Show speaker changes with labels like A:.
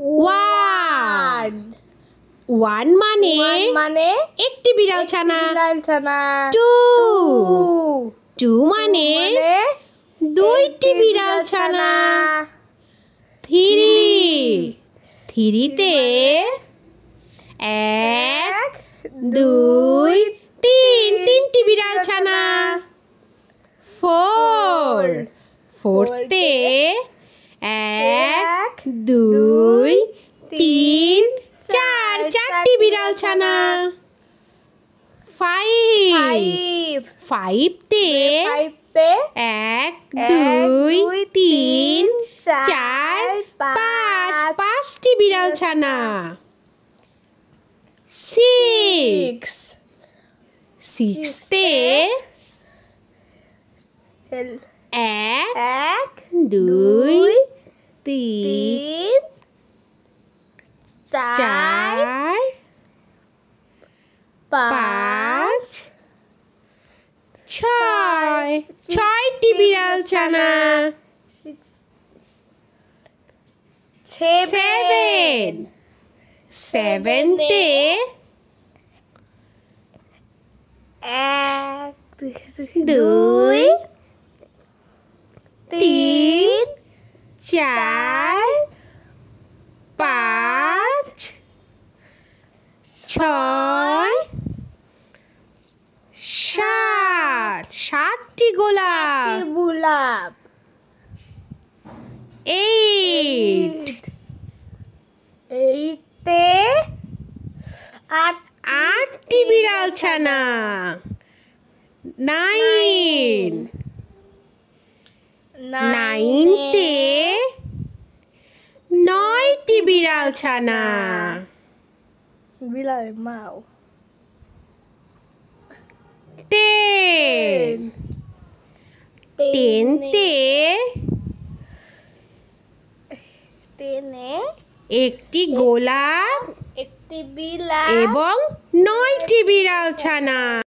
A: One. One মানে একটি বিড়াল ছানা। টু। টু মানে দুইটি বিড়াল ছানা। থ্রি। থ্রিতে এক, দুই, তিন, তিনটি বিড়াল ছানা। ফোর। ফোরতে এক, দুই, তিন, চার, চারটি বিড়াল ছানা। ফাইভ। ফাইভতে এক, দুই, তিন, চার, পাঁচ, পাঁচটি বিড়াল ছানা। সিক্স। সিক্সতে এক, দুই, তিন, চার, পাঁচ, ছয়, ছয়টি বিড়াল ছানা। সেভেন। সেভেনতে এক, দুই, তিন, চার, পাঁচ, ছয়, সাত, সাতটি গোলাপ। এইট। এইটে আটটি বিড়াল ছানা। নাইন। নাইনতে নয়টি বিড়াল ছানা। টেন। টেনতে একটি গোলাপ এবং 9টি বিড়াল ছানা।